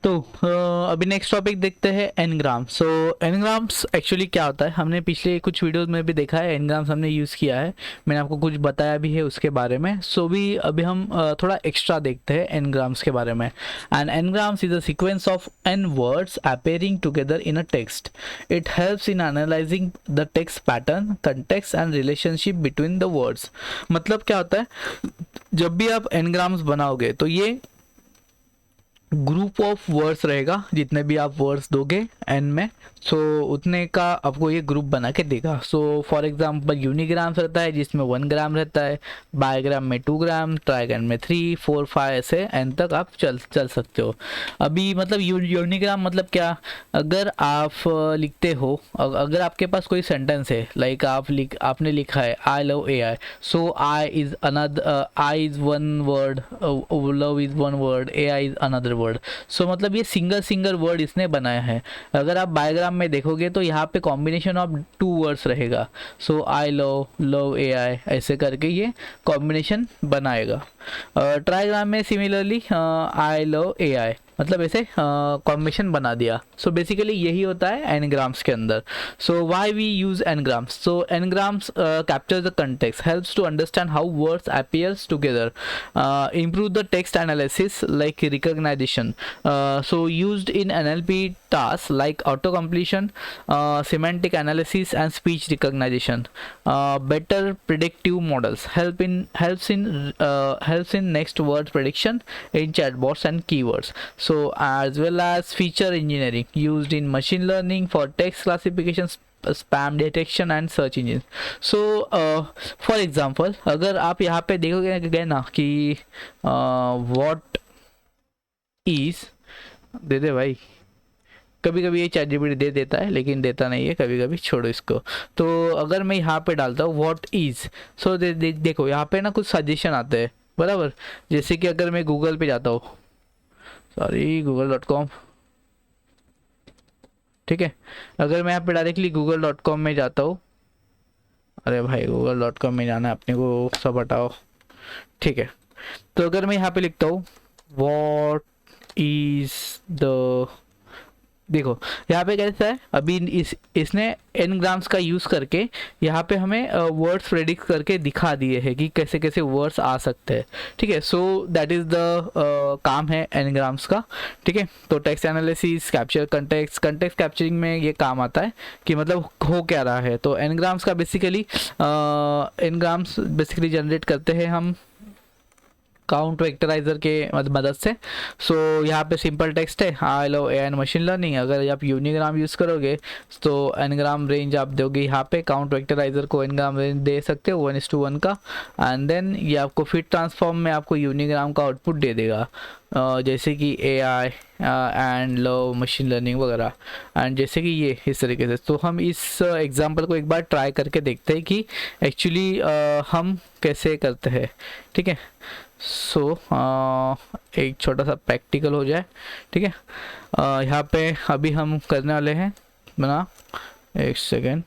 तो अभी next topic देखते हैं एनग्राम। सो एनग्राम्स एक्चुअली क्या होता है, हमने पिछले कुछ वीडियोस में भी देखा है, एनग्राम्स हमने यूज़ किया है, मैंने आपको कुछ बताया भी है उसके बारे में। सो भी अभी हम थोड़ा एक्स्ट्रा देखते हैं एनग्राम्स के बारे में। And n grams is a sequence of N words appearing together in a text. It helps in analysing the text pattern, context and relationship between the words. मतलब क्या होता है, जब भी आप एनग्राम्स बनाओगे तो ये ग्रुप ऑफ वर्ड्स रहेगा, जितने भी आप वर्ड्स दोगे एन में, सो उतने का आपको ये ग्रुप बना के देगा। सो फॉर एग्जांपल यूनिग्राम्स रहता है जिसमें 1 ग्राम रहता है, बायोग्राम में 2 ग्राम, ट्राइग्राम में 3, 4, 5 ऐसे एन तक आप चल सकते हो। अभी मतलब यूनिग्राम मतलब क्या, अगर आप लिखते हो, अगर आपके पास कोई सेंटेंस है, लाइक आपने लिखा है I love A I, so I is another, I is one word, love is one word, A I is another word. So मतलब ये सिंगल सिंगल वर्ड इसने बनाया है। अगर आप बायोग्राम में देखोगे तो यहाँ पे कॉम्बिनेशन ऑफ 2 वर्ड्स रहेगा, सो आई लव, लव ए आई, ऐसे करके ये कॉम्बिनेशन बनाएगा। ट्राइग्राम में सिमिलरली आई लव ए आई, मतलब ऐसे कॉम्बिनेशन बना दिया। सो बेसिकली यही होता है एनग्राम्स के अंदर। So why we use n grams, so n grams capture the context, helps to understand how words appears together, improve the text analysis like recognition, so used in NLP tasks like auto completion, semantic analysis and speech recognition. Better predictive models helps in next word prediction in chatbots and keywords. So as well as feature engineering used in machine learning for text classification, spam detection and search engines. So for example अगर आप यहाँ पे देखोगे गए ना कि what is, दे दे भाई, कभी कभी ये चैट जीपीटी दे देता है लेकिन देता नहीं है कभी कभी, छोड़ो इसको। तो अगर मैं यहाँ पे डालता हूँ व्हाट इज, सो देखो यहाँ पे ना कुछ सजेशन आते हैं, बराबर। जैसे कि अगर मैं गूगल पे जाता हूँ, सॉरी google.com, ठीक है, अगर मैं यहाँ पे डायरेक्टली google.com में जाता हूँ, अरे भाई google.com में जाना है अपने को, सब हटाओ, ठीक है। तो अगर मैं यहाँ पे लिखता हूँ वॉट इज द, देखो यहाँ पे कैसा है, अभी इसने एन ग्राम्स का यूज़ करके यहाँ पे हमें वर्ड्स प्रेडिक्ट करके दिखा दिए हैं कि कैसे कैसे वर्ड्स आ सकते हैं, ठीक है। सो दैट इज़ द काम है एन ग्राम्स का, ठीक है। तो text analysis, capture context capturing में ये काम आता है कि मतलब हो क्या रहा है। तो एन ग्राम्स का basically N grams basically generate करते हैं हम काउंट वेक्टराइजर के मदद से। सो यहाँ पे सिंपल टेक्स्ट है, I love AI and machine learning. अगर आप यूनिग्राम यूज़ करोगे तो एनग्राम रेंज आप दोगे यहाँ पे, काउंट वेक्टराइजर को एनग्राम रेंज दे सकते हो 1:1 का, एंड देन ये आपको फिट ट्रांसफॉर्म में आपको यूनिग्राम का आउटपुट दे देगा, जैसे कि ए आई एंड लव मशीन लर्निंग वगैरह, एंड जैसे कि ये इस तरीके से। तो हम इस एग्जांपल को एक बार ट्राई करके देखते हैं कि एक्चुअली हम कैसे करते हैं, ठीक है। सो एक छोटा सा प्रैक्टिकल हो जाए, ठीक है। यहाँ पे अभी हम करने वाले हैं बना, एक सेकेंड,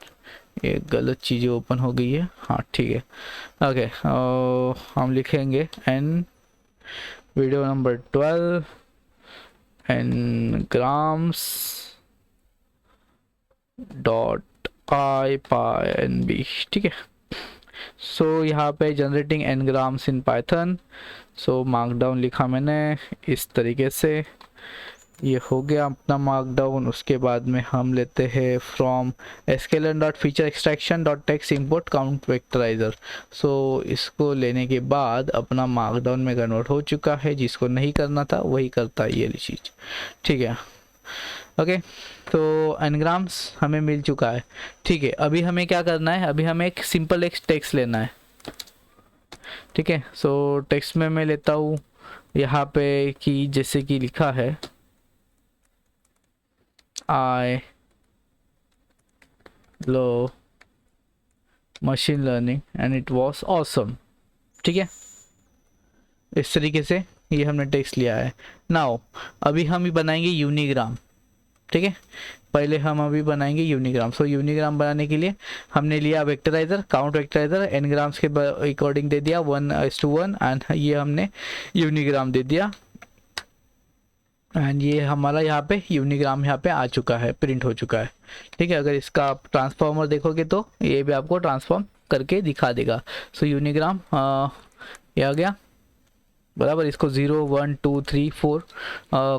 ये गलत चीज़ें ओपन हो गई है, हाँ ठीक है, ओके। हम लिखेंगे N, video number 12, N grams dot I py N B, ठीक है। सो यहाँ पे generating n grams in Python, so markdown लिखा मैंने इस तरीके से, ये हो गया अपना मार्कडाउन। उसके बाद में हम लेते हैं from sklearn dot feature extraction dot text import count vectorizer. So इसको लेने के बाद अपना मार्कडाउन में कन्वर्ट हो चुका है, जिसको नहीं करना था वही करता है ये चीज़, ठीक है, ओके। तो एनग्राम्स हमें मिल चुका है, ठीक है। अभी हमें क्या करना है, अभी हमें एक सिंपल एक टेक्स्ट लेना है, ठीक है। सो टेक्स्ट में मैं लेता हूँ यहाँ पे कि जैसे कि लिखा है I love machine learning and it was awesome, ठीक है। इस तरीके से ये हमने टेक्स्ट लिया है। नाउ अभी हम ही बनाएंगे यूनिग्राम, ठीक है। पहले हम अभी बनाएंगे यूनिग्राम। सो यूनिग्राम बनाने के लिए हमने लिया वेक्टराइजर, काउंट वेक्टराइजर, एन ग्राम्स के अकॉर्डिंग दे दिया 1:1, एंड ये हमने यूनिग्राम दे दिया एंड ये हमारा यहाँ पे यूनिग्राम यहाँ पे आ चुका है, प्रिंट हो चुका है। ठीक है, अगर इसका आप ट्रांसफॉर्मर देखोगे तो ये भी आपको ट्रांसफॉर्म करके दिखा देगा। सो यूनिग्राम ये आ गया बराबर। इसको 0 1 2 3 4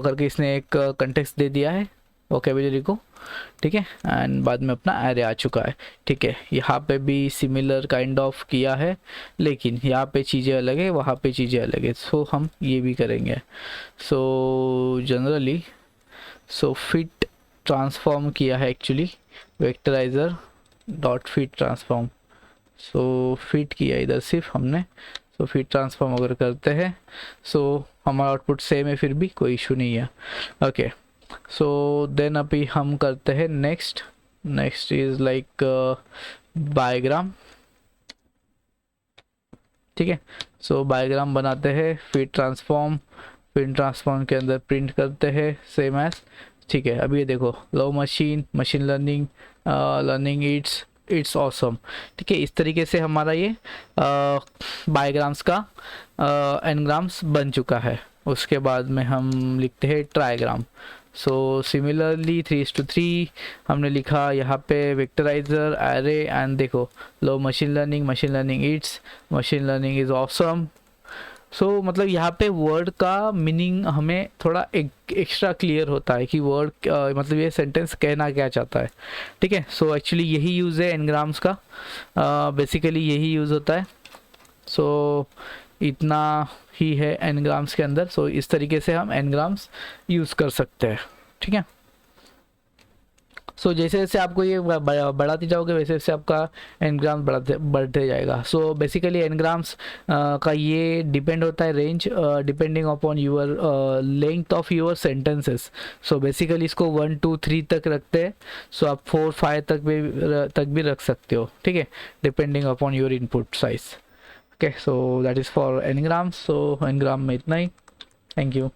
करके इसने एक कंटेक्स्ट दे दिया है वोकेबुलरी को। ठीक है, एंड बाद में अपना एरे आ चुका है। ठीक है, यहाँ पे भी सिमिलर काइंड ऑफ किया है, लेकिन यहाँ पे चीज़ें अलग है, वहाँ पे चीज़ें अलग है। सो हम ये भी करेंगे। सो जनरली फिट ट्रांसफॉर्म किया है actually, vectorizer dot fit transform. So fit किया इधर सिर्फ हमने। सो फिट ट्रांसफॉर्म अगर करते हैं सो हमारा आउटपुट सेम है, फिर भी कोई इशू नहीं है। ओके, सो देन अभी हम करते हैं नेक्स्ट इज लाइक बायोग्राम। ठीक है, सो बायोग्राम बनाते हैं, फिट ट्रांसफॉर्म के अंदर प्रिंट करते हैं सेम एज। ठीक है, अभी ये देखो, लो मशीन लर्निंग इट्स ऑसम। ठीक है, इस तरीके से हमारा ये बायोग्राम्स का एनग्राम्स बन चुका है। उसके बाद में हम लिखते हैं ट्रायग्राम। सो सिमिलरली 3:3 हमने लिखा यहाँ पे वेक्टराइजर एरे एंड देखो लो मशीन लर्निंग इज ऑसम। सो मतलब यहाँ पे वर्ड का मीनिंग हमें थोड़ा एक्स्ट्रा क्लियर होता है कि वर्ड मतलब ये सेंटेंस कहना क्या चाहता है। ठीक है, सो एक्चुअली यही यूज़ है एनग्राम्स का, बेसिकली यही यूज़ होता है। सो इतना ही है एनग्राम्स के अंदर। सो इस तरीके से हम एनग्राम्स यूज़ कर सकते हैं। ठीक है, सो जैसे जैसे आपको ये बढ़ाते जाओगे वैसे वैसे आपका एनग्राम्स बढ़ते जाएगा। सो बेसिकली एनग्राम्स का ये डिपेंड होता है range depending upon your length of your sentences. So basically इसको 1 2 3 तक रखते हैं। सो आप 4 5 तक भी रख सकते हो। ठीक है, depending upon your input size. Okay, so that is for n grams. So n gram में इतना ही। Thank you.